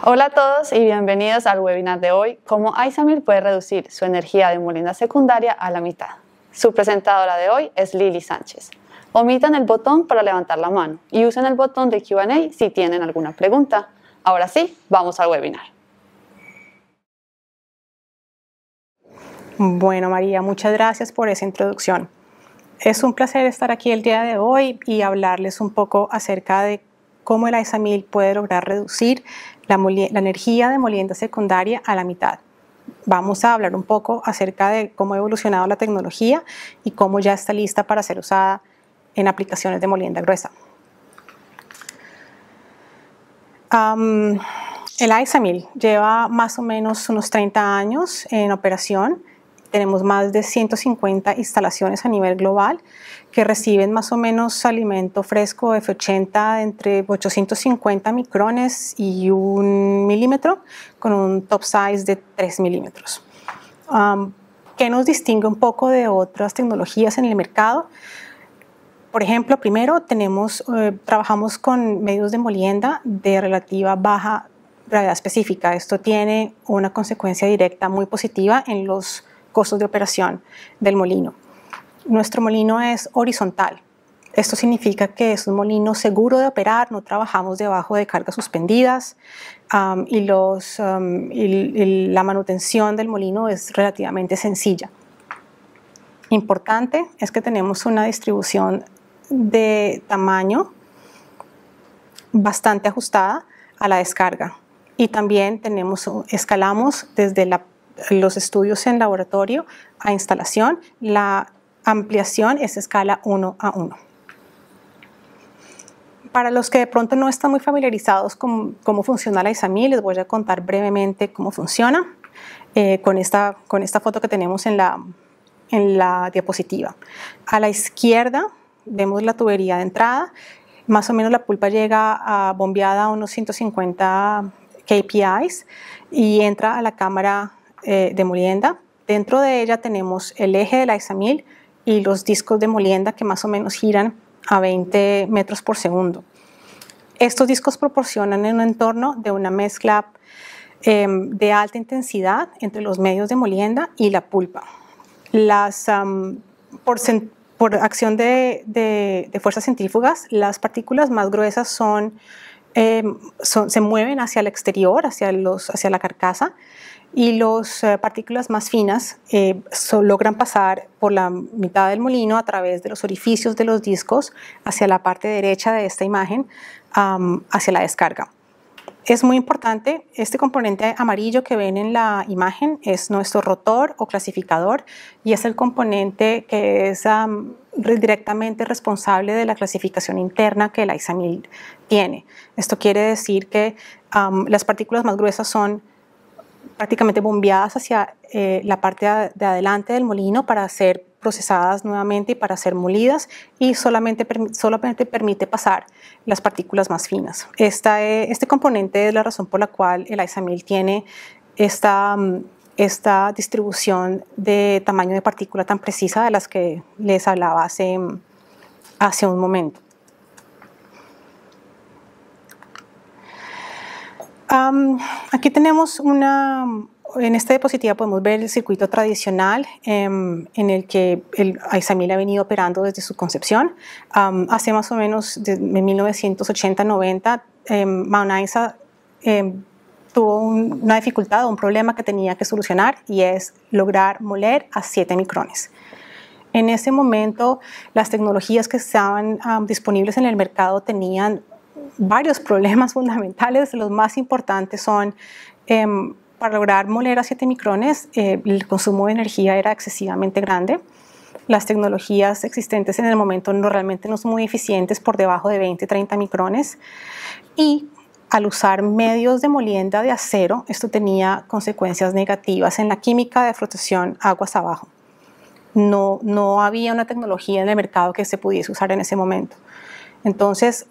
Hola a todos y bienvenidos al webinar de hoy, cómo Isamil puede reducir su energía de molienda secundaria a la mitad. Su presentadora de hoy es Lili Sánchez. Omitan el botón para levantar la mano y usen el botón de Q&A si tienen alguna pregunta. Ahora sí, vamos al webinar. Bueno, María, muchas gracias por esa introducción. Es un placer estar aquí el día de hoy y hablarles un poco acerca de cómo el Isamil puede lograr reducir la energía de molienda secundaria a la mitad. Vamos a hablar un poco acerca de cómo ha evolucionado la tecnología y cómo ya está lista para ser usada en aplicaciones de molienda gruesa. El Isamil lleva más o menos unos 30 años en operación. Tenemos más de 150 instalaciones a nivel global que reciben más o menos alimento fresco F80 entre 850 micrones y 1 milímetro con un top size de 3 milímetros. ¿Qué nos distingue un poco de otras tecnologías en el mercado? Por ejemplo, primero trabajamos con medios de molienda de relativa baja gravedad específica. Esto tiene una consecuencia directa muy positiva en los costos de operación del molino. Nuestro molino es horizontal. Esto significa que es un molino seguro de operar, no trabajamos debajo de cargas suspendidas y la manutención del molino es relativamente sencilla. Importante es que tenemos una distribución de tamaño bastante ajustada a la descarga y también escalamos desde los estudios en laboratorio a instalación. La ampliación es escala 1 a 1. Para los que de pronto no están muy familiarizados con cómo funciona la Isamil, les voy a contar brevemente cómo funciona con esta foto que tenemos en la diapositiva. A la izquierda vemos la tubería de entrada. Más o menos la pulpa llega bombeada a unos 150 kPIs y entra a la cámara de molienda. Dentro de ella tenemos el eje de la Isamil y los discos de molienda que más o menos giran a 20 metros por segundo. Estos discos proporcionan un entorno de una mezcla de alta intensidad entre los medios de molienda y la pulpa. Por acción de fuerzas centrífugas, las partículas más gruesas se mueven hacia el exterior, hacia la carcasa, y las partículas más finas logran pasar por la mitad del molino a través de los orificios de los discos hacia la parte derecha de esta imagen, hacia la descarga. Es muy importante, este componente amarillo que ven en la imagen es nuestro rotor o clasificador y es el componente que es directamente responsable de la clasificación interna que la Isamil tiene. Esto quiere decir que las partículas más gruesas son prácticamente bombeadas hacia la parte de adelante del molino para ser procesadas nuevamente y para ser molidas, y solamente permite pasar las partículas más finas. Este componente es la razón por la cual el Isamil tiene esta distribución de tamaño de partícula tan precisa de las que les hablaba hace un momento. Aquí tenemos en esta diapositiva podemos ver el circuito tradicional en el que el Isamil ha venido operando desde su concepción. Hace más o menos de 1980-90, Mount Isa tuvo una dificultad, un problema que tenía que solucionar, y es lograr moler a 7 micrones. En ese momento, las tecnologías que estaban disponibles en el mercado tenían varios problemas fundamentales. Los más importantes son, para lograr moler a 7 micrones, el consumo de energía era excesivamente grande. Las tecnologías existentes en el momento realmente no son muy eficientes, por debajo de 20-30 micrones. Y al usar medios de molienda de acero, esto tenía consecuencias negativas en la química de flotación aguas abajo. No había una tecnología en el mercado que se pudiese usar en ese momento. Entonces,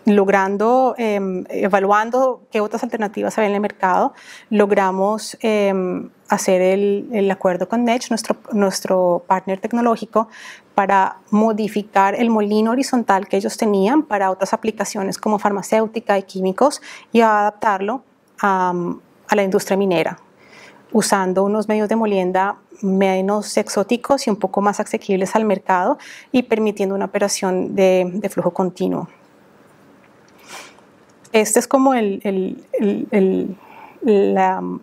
evaluando qué otras alternativas había en el mercado, logramos hacer el acuerdo con Netsch, nuestro partner tecnológico, para modificar el molino horizontal que ellos tenían para otras aplicaciones como farmacéutica y químicos y adaptarlo a la industria minera, usando unos medios de molienda menos exóticos y un poco más asequibles al mercado y permitiendo una operación de flujo continuo. Este es como la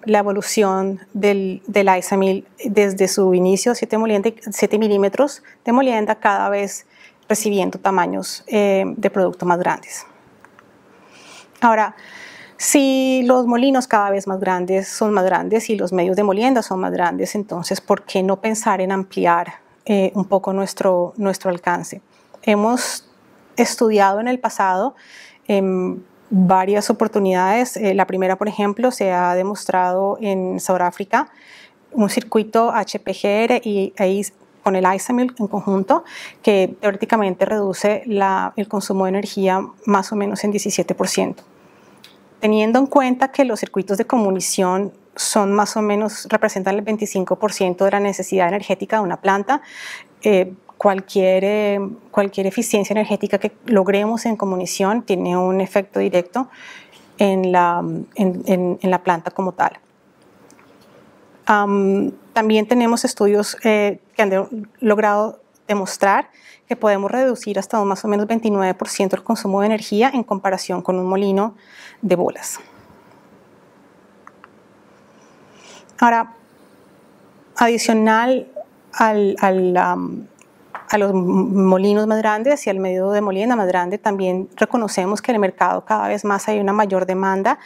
evolución del ISAMIL desde su inicio, 7 milímetros de molienda, cada vez recibiendo tamaños de producto más grandes. Ahora, si los molinos cada vez son más grandes y los medios de molienda son más grandes, entonces, ¿por qué no pensar en ampliar un poco nuestro alcance? Hemos estudiado en el pasado varias oportunidades. La primera, por ejemplo, se ha demostrado en Sudáfrica, un circuito HPGR y ahí con el ISAMIL en conjunto, que teóricamente reduce el consumo de energía más o menos en 17%. Teniendo en cuenta que los circuitos de comunicación son más o menos, representan el 25% de la necesidad energética de una planta, cualquier eficiencia energética que logremos en comunicación tiene un efecto directo en la planta como tal. También tenemos estudios que han logrado demostrar que podemos reducir hasta más o menos 29% el consumo de energía en comparación con un molino de bolas. Ahora, adicional a los molinos más grandes y al medio de molienda más grande, también reconocemos que en el mercado cada vez más hay una mayor demanda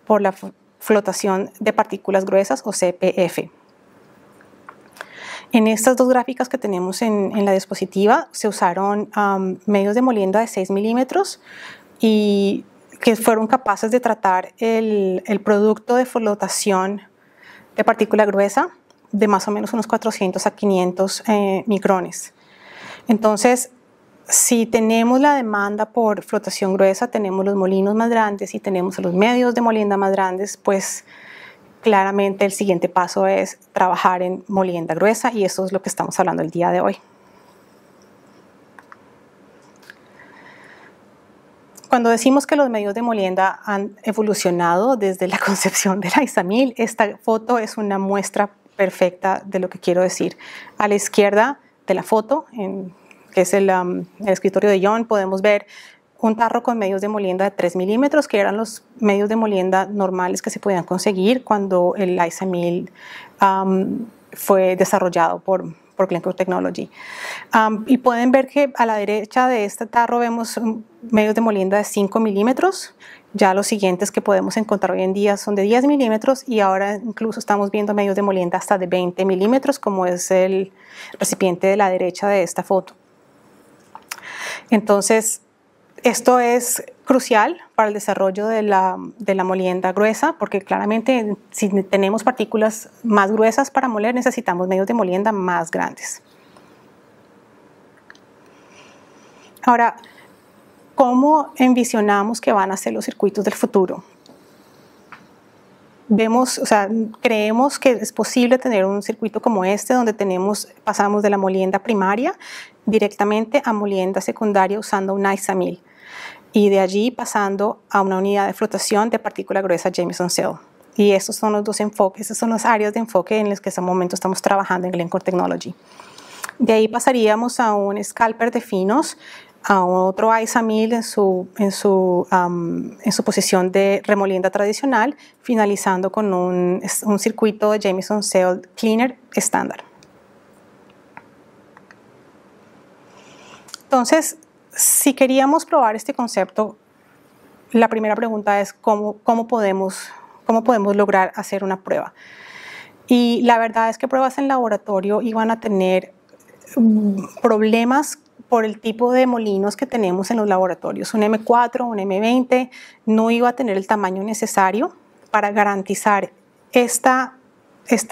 por la flotación de partículas gruesas o CPF. En estas dos gráficas que tenemos en la diapositiva se usaron medios de molienda de 6 milímetros y que fueron capaces de tratar el producto de flotación de partícula gruesa de más o menos unos 400 a 500 micrones. Entonces, si tenemos la demanda por flotación gruesa, tenemos los molinos más grandes y tenemos los medios de molienda más grandes, pues claramente el siguiente paso es trabajar en molienda gruesa y eso es lo que estamos hablando el día de hoy. Cuando decimos que los medios de molienda han evolucionado desde la concepción del ISAMIL, esta foto es una muestra perfecta de lo que quiero decir. A la izquierda de la foto, que es el escritorio de John, podemos ver un tarro con medios de molienda de 3 milímetros, que eran los medios de molienda normales que se podían conseguir cuando el ISAMIL fue desarrollado por Glencore Technology. Y pueden ver que a la derecha de este tarro vemos medios de molienda de 5 milímetros. Ya los siguientes que podemos encontrar hoy en día son de 10 milímetros y ahora incluso estamos viendo medios de molienda hasta de 20 milímetros, como es el recipiente de la derecha de esta foto. Entonces, esto es crucial para el desarrollo de la molienda gruesa, porque claramente si tenemos partículas más gruesas para moler, necesitamos medios de molienda más grandes. Ahora, ¿cómo envisionamos que van a ser los circuitos del futuro? Creemos que es posible tener un circuito como este, donde pasamos de la molienda primaria directamente a molienda secundaria usando un ISAMIL. Y de allí pasando a una unidad de flotación de partícula gruesa Jameson Cell. Y estos son los dos enfoques, esas son las áreas de enfoque en las que en este momento estamos trabajando en Glencore Technology. De ahí pasaríamos a un scalper de finos, a otro ISAMIL en su posición de remolienda tradicional, finalizando con un circuito de Jameson Cell Cleaner estándar. Entonces, si queríamos probar este concepto, la primera pregunta es ¿cómo podemos lograr hacer una prueba? Y la verdad es que pruebas en laboratorio iban a tener problemas por el tipo de molinos que tenemos en los laboratorios. Un M4, un M20 no iba a tener el tamaño necesario para garantizar esta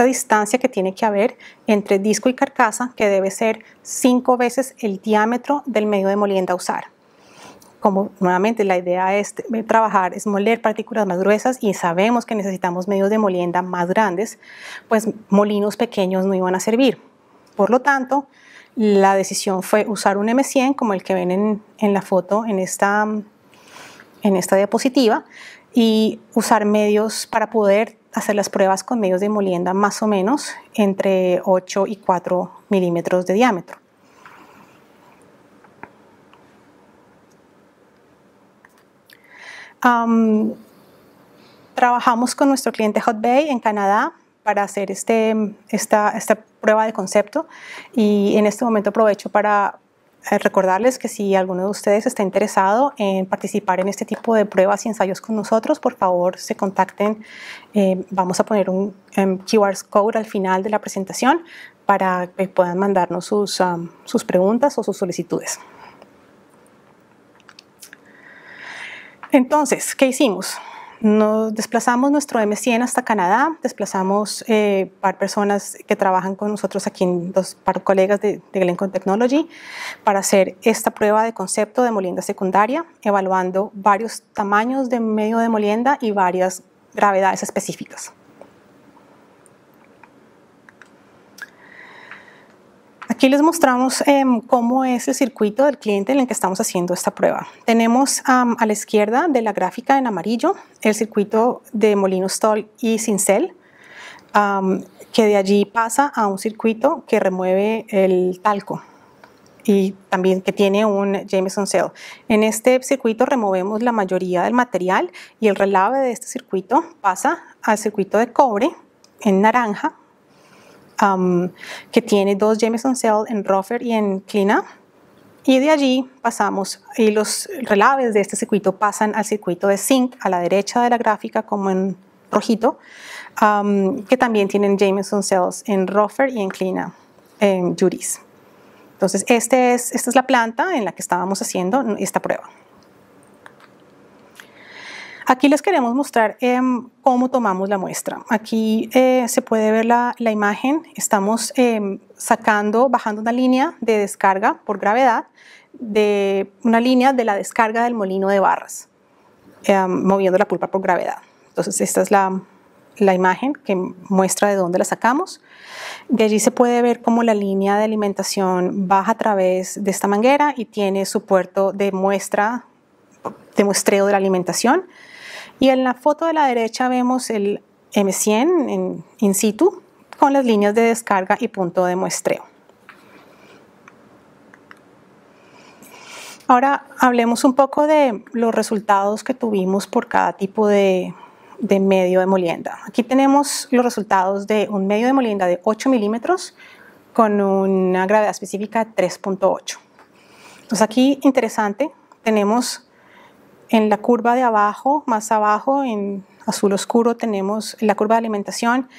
distancia que tiene que haber entre disco y carcasa, que debe ser 5 veces el diámetro del medio de molienda a usar. Como nuevamente la idea es moler partículas más gruesas y sabemos que necesitamos medios de molienda más grandes, pues molinos pequeños no iban a servir. Por lo tanto, la decisión fue usar un M100 como el que ven en la foto en esta diapositiva y usar medios para poder hacer las pruebas con medios de molienda más o menos entre 8 y 4 milímetros de diámetro. Trabajamos con nuestro cliente Hudbay en Canadá para hacer esta prueba de concepto, y en este momento aprovecho para recordarles que si alguno de ustedes está interesado en participar en este tipo de pruebas y ensayos con nosotros, por favor se contacten. Vamos a poner un QR code al final de la presentación para que puedan mandarnos sus preguntas o sus solicitudes. Entonces, ¿qué hicimos? Nos desplazamos nuestro M100 hasta Canadá, desplazamos par personas que trabajan con nosotros aquí, par colegas de Glencore Technology, para hacer esta prueba de concepto de molienda secundaria, evaluando varios tamaños de medio de molienda y varias gravedades específicas. Aquí les mostramos cómo es el circuito del cliente en el que estamos haciendo esta prueba. Tenemos a la izquierda de la gráfica en amarillo el circuito de molino Stoll y cincel, que de allí pasa a un circuito que remueve el talco y también que tiene un Jameson Cell. En este circuito removemos la mayoría del material y el relave de este circuito pasa al circuito de cobre en naranja, que tiene 2 Jameson Cell en Rofer y en Cleanup, y de allí pasamos, y los relaves de este circuito pasan al circuito de zinc a la derecha de la gráfica como en rojito, que también tienen Jameson Cells en Rofer y en Cleanup, en Juris. Entonces esta es la planta en la que estábamos haciendo esta prueba. Aquí les queremos mostrar cómo tomamos la muestra. Aquí se puede ver la imagen. Estamos bajando una línea de descarga por gravedad, una línea de la descarga del molino de barras, moviendo la pulpa por gravedad. Entonces esta es la imagen que muestra de dónde la sacamos. De allí se puede ver cómo la línea de alimentación baja a través de esta manguera y tiene su puerto de muestreo de la alimentación. Y en la foto de la derecha vemos el M100 in situ con las líneas de descarga y punto de muestreo. Ahora hablemos un poco de los resultados que tuvimos por cada tipo de medio de molienda. Aquí tenemos los resultados de un medio de molienda de 8 milímetros con una gravedad específica de 3.8. Entonces aquí, interesante, tenemos en la curva de abajo, más abajo, en azul oscuro, tenemos la curva de alimentación,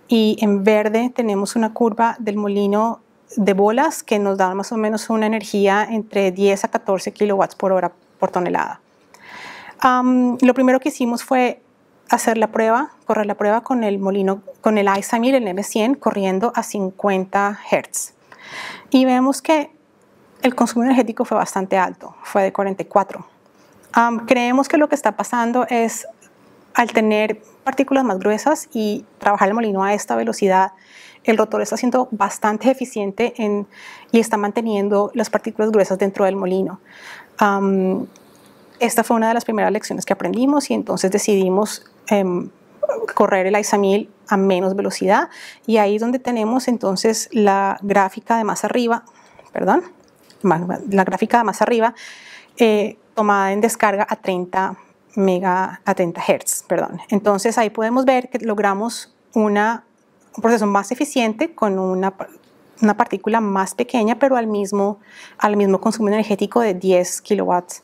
y en verde tenemos una curva del molino de bolas que nos da más o menos una energía entre 10 a 14 kilowatts por hora por tonelada. Lo primero que hicimos fue hacer la prueba, correr la prueba con el molino, con el ISAMIL, el M100, corriendo a 50 Hz. Y vemos que el consumo energético fue bastante alto, fue de 44. Creemos que lo que está pasando es, al tener partículas más gruesas y trabajar el molino a esta velocidad, el rotor está siendo bastante eficiente y está manteniendo las partículas gruesas dentro del molino. Esta fue una de las primeras lecciones que aprendimos, y entonces decidimos correr el ISAMIL a menos velocidad, y ahí es donde tenemos entonces la gráfica de más arriba, tomada en descarga a 30 Hz. Entonces ahí podemos ver que logramos un proceso más eficiente con una partícula más pequeña, pero al mismo consumo energético de 10 kilowatts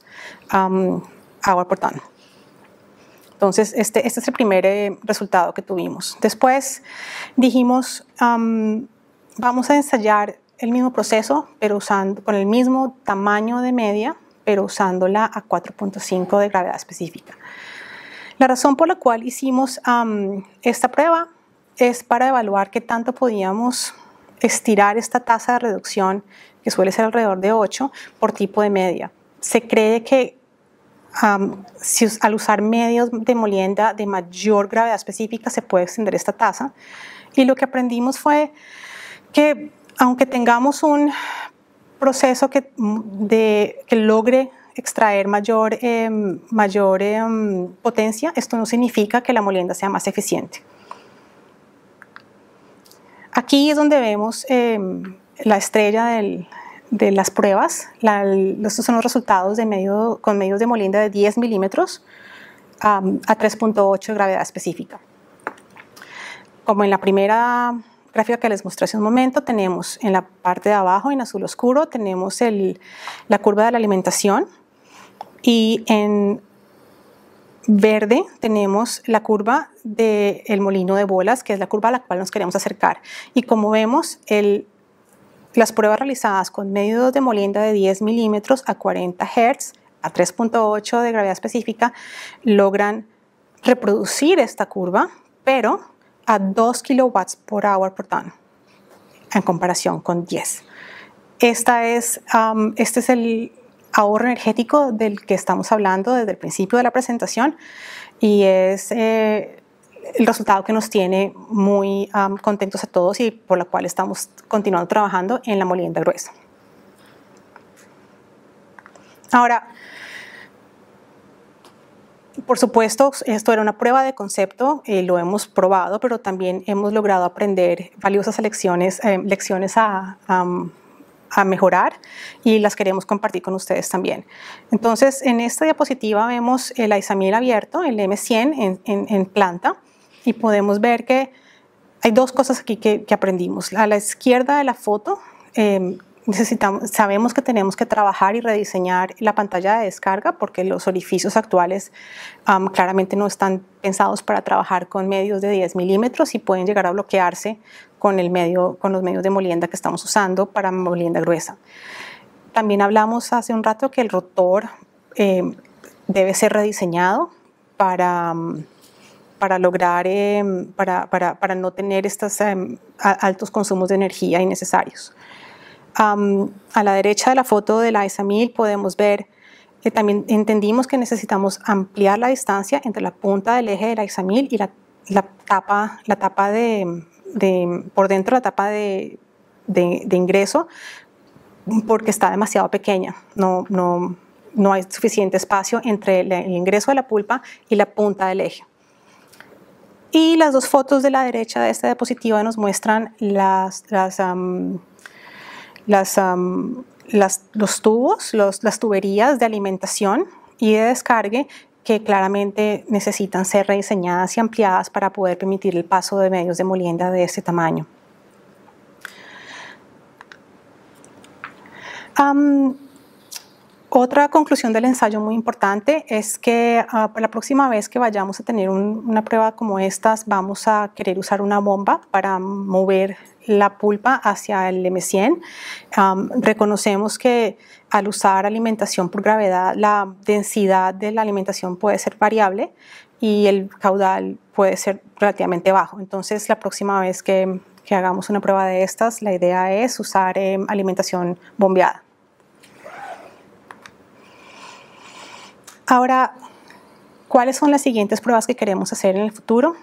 hour por ton. Entonces este es el primer resultado que tuvimos. Después dijimos, vamos a ensayar el mismo proceso, pero con el mismo tamaño de media, pero usándola a 4.5 de gravedad específica. La razón por la cual hicimos esta prueba es para evaluar qué tanto podíamos estirar esta tasa de reducción, que suele ser alrededor de 8, por tipo de media. Se cree que al usar medios de molienda de mayor gravedad específica se puede extender esta tasa, y lo que aprendimos fue que aunque tengamos un proceso que logre extraer mayor potencia, esto no significa que la molienda sea más eficiente. Aquí es donde vemos la estrella de las pruebas. Estos son los resultados con medios de molienda de 10 milímetros a 3.8 de gravedad específica. Como en la primera gráfica que les mostré hace un momento, tenemos en la parte de abajo, en azul oscuro, tenemos la curva de la alimentación, y en verde tenemos la curva del molino de bolas, que es la curva a la cual nos queremos acercar. Y como vemos, las pruebas realizadas con medios de molienda de 10 milímetros a 40 Hz a 3.8 de gravedad específica logran reproducir esta curva, pero a 2 kilowatts por hour por ton en comparación con 10. Este es el ahorro energético del que estamos hablando desde el principio de la presentación, y es el resultado que nos tiene muy contentos a todos y por la cual estamos continuando trabajando en la molienda gruesa. Ahora, por supuesto, esto era una prueba de concepto, lo hemos probado, pero también hemos logrado aprender valiosas lecciones a mejorar, y las queremos compartir con ustedes también. Entonces, en esta diapositiva vemos el ISAMIL abierto, el M100 en planta, y podemos ver que hay dos cosas aquí que aprendimos. A la izquierda de la foto, sabemos que tenemos que trabajar y rediseñar la pantalla de descarga, porque los orificios actuales claramente no están pensados para trabajar con medios de 10 milímetros y pueden llegar a bloquearse con los medios de molienda que estamos usando para molienda gruesa. También hablamos hace un rato que el rotor debe ser rediseñado para lograr, para no tener estos altos consumos de energía innecesarios. A la derecha de la foto del ISAMIL podemos ver, también entendimos que necesitamos ampliar la distancia entre la punta del eje del ISAMIL y la tapa por dentro, la tapa de ingreso, porque está demasiado pequeña. No hay suficiente espacio entre el ingreso de la pulpa y la punta del eje. Y las dos fotos de la derecha de esta diapositiva nos muestran los tubos, las tuberías de alimentación y de descargue, que claramente necesitan ser rediseñadas y ampliadas para poder permitir el paso de medios de molienda de este tamaño. Otra conclusión del ensayo muy importante es que la próxima vez que vayamos a tener una prueba como estas, vamos a querer usar una bomba para mover la pulpa hacia el M100. Reconocemos que al usar alimentación por gravedad, la densidad de la alimentación puede ser variable y el caudal puede ser relativamente bajo. Entonces, la próxima vez que hagamos una prueba de estas, la idea es usar alimentación bombeada. Ahora, ¿cuáles son las siguientes pruebas que queremos hacer en el futuro?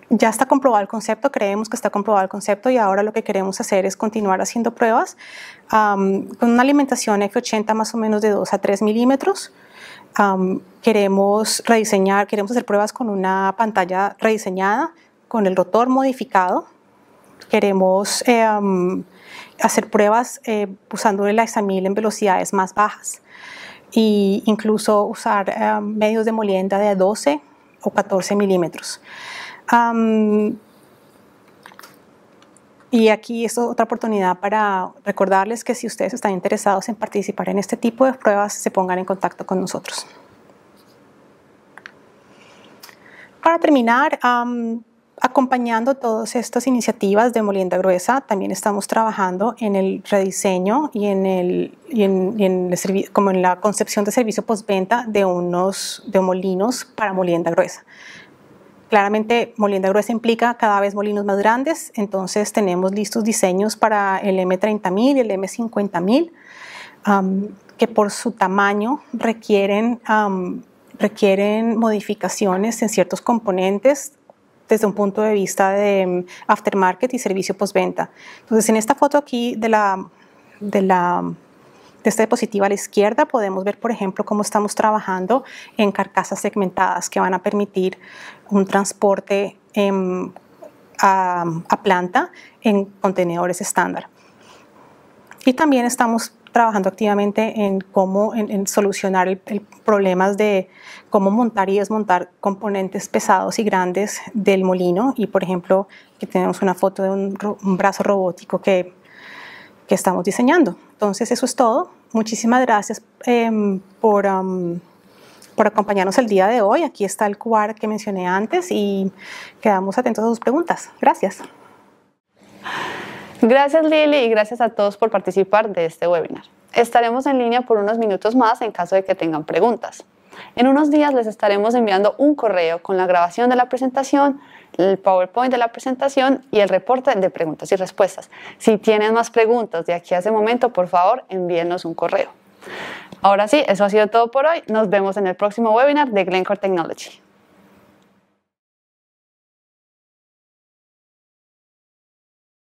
Ya está comprobado el concepto, creemos que está comprobado el concepto, y ahora lo que queremos hacer es continuar haciendo pruebas con una alimentación F80 más o menos de 2 a 3 milímetros. Queremos hacer pruebas con una pantalla rediseñada, con el rotor modificado. Queremos hacer pruebas usando el ISAMIL en velocidades más bajas, e incluso usar medios de molienda de 12 o 14 milímetros. Y aquí es otra oportunidad para recordarles que si ustedes están interesados en participar en este tipo de pruebas, se pongan en contacto con nosotros. Para terminar, acompañando todas estas iniciativas de molienda gruesa, también estamos trabajando en el rediseño y como en la concepción de servicio postventa de molinos para molienda gruesa. Claramente, molienda gruesa implica cada vez molinos más grandes, entonces tenemos listos diseños para el M30.000 y el M50.000, que por su tamaño requieren modificaciones en ciertos componentes desde un punto de vista de aftermarket y servicio postventa. Entonces, en esta foto aquí de la esta diapositiva a la izquierda podemos ver, por ejemplo, cómo estamos trabajando en carcasas segmentadas que van a permitir un transporte a planta en contenedores estándar. Y también estamos trabajando activamente en cómo solucionar el problemas de cómo montar y desmontar componentes pesados y grandes del molino. Y, por ejemplo, aquí tenemos una foto de un brazo robótico que estamos diseñando. Entonces, eso es todo. Muchísimas gracias por acompañarnos el día de hoy. Aquí está el QR que mencioné antes y quedamos atentos a sus preguntas. Gracias. Gracias, Lili, y gracias a todos por participar de este webinar. Estaremos en línea por unos minutos más en caso de que tengan preguntas. En unos días les estaremos enviando un correo con la grabación de la presentación, el PowerPoint de la presentación y el reporte de preguntas y respuestas. Si tienen más preguntas de aquí a ese momento, por favor, envíennos un correo. Ahora sí, eso ha sido todo por hoy. Nos vemos en el próximo webinar de Glencore Technology.